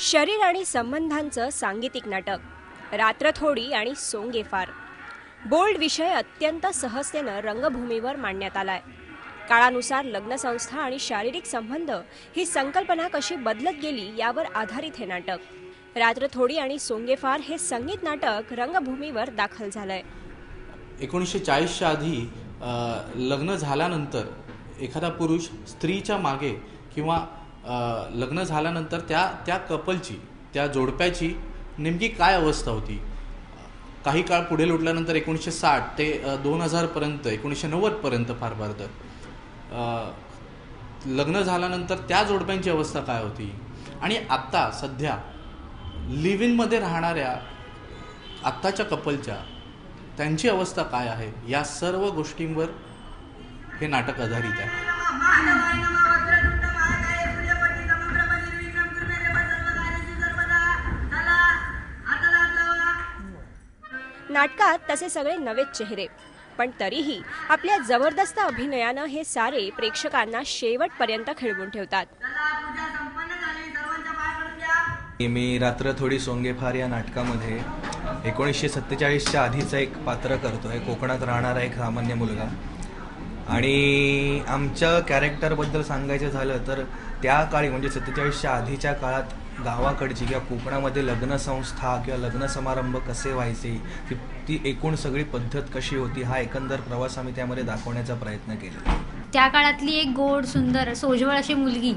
शरीर आणि संबंधांचं सांगीतिक नाटक रात्र थोडी आणि सोंगे फार. बोल्ड विषय अत्यंत सहजतेनं रंगभूमीवर मांडण्यात आलाय. काळानुसार लग्नसंस्था आणि शारीरिक संबंध ही संकल्पना कशी बदलत गेली यावर आधारित हे नाटक. रात्र थोडी आणि सोंगे फार हे संगीत नाटक रंगभूमीवर दाखल झालंय. 1940च्या आधी लग्न झाल्यानंतर एखादा पुरुष स्त्रीच्या मागे किंवा लग्न झाल्यानंतर त्या कपलची, त्या जोडप्याची नेमकी काय अवस्था होती. काही काळ पुढे लोटल्यानंतर 1960 ते 2000 पर्यंत, 1990 पर्यंत फार फार तर लग्न झाल्यानंतर त्या जोडप्यांची अवस्था काय होती आणि आत्ता सध्या लिव्ह इनमध्ये राहणाऱ्या आत्ताच्या कपलच्या त्यांची अवस्था काय आहे, या सर्व गोष्टींवर हे नाटक आधारित आहे. नाटकात तसे सगळे नवेच चेहरे, पण तरीही आपल्या जबरदस्त अभिनयानं हे सारे प्रेक्षकांना शेवटपर्यंत खिळवून ठेवतात. मी रात्र थोडी सोंगे फार या नाटकामध्ये 1947च्या आधीचं एक पात्र करतोय. कोकणात राहणारा एक सामान्य मुलगा. आणि आमच्या कॅरेक्टरबद्दल सांगायचं झालं तर त्या काळी म्हणजे 47च्या आधीच्या काळात गावाकडची किंवा कोकणामध्ये लग्नसंस्था किंवा लग्न समारंभ कसे व्हायचे, ती एकूण सगळी पद्धत कशी होती, हा एकंदर प्रवास आम्ही त्यामध्ये दाखवण्याचा प्रयत्न केला. त्या काळातली एक गोड सुंदर सोज्वळ अशी मुलगी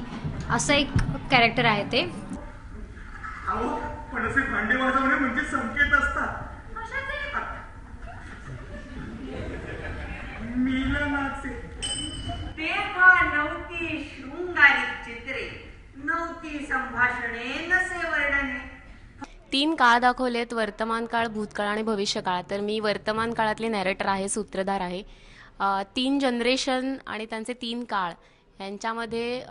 असं एक कॅरेक्टर आहे ते. पण असे भांडे वाजवणे म्हणजे संकेत असतात मिलनाचे. तेव्हा नव्हती शृंगारिक चित्रे, नव्हती संभाषणे, नसे वर्णने. 3 काळ दाखवलेत: वर्तमान काळ, भूतकाळ आणि भविष्यकाळ. तर मी वर्तमान काळातली नॅरेटर आहे, सूत्रधार आहे. 3 जनरेशन आणि त्यांचे 3 काळ यांच्यामध्ये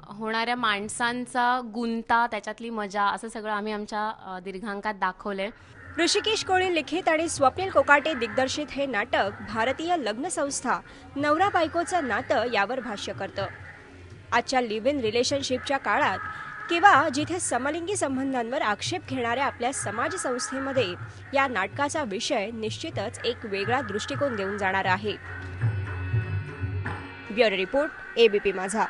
होणाऱ्या माणसांचा गुंता, त्याच्यातली मजा, असं सगळं आम्ही आमच्या दीर्घांकात दाखवलंय. ऋषिकेश कोळी लिखित आणि स्वप्नील कोकाटे दिग्दर्शित हे नाटक भारतीय लग्नसंस्था, नवरा बायकोचं नातं यावर भाष्य करतं. आजच्या लिव्ह इन रिलेशनशिपच्या काळात किंवा जिथे समलिंगी संबंधांवर आक्षेप घेणाऱ्या आपल्या समाजसंस्थेमध्ये या नाटकाचा विषय निश्चितच एक वेगळा दृष्टिकोन देऊन जाणार आहे. ब्युरो रिपोर्ट, ABP माझा.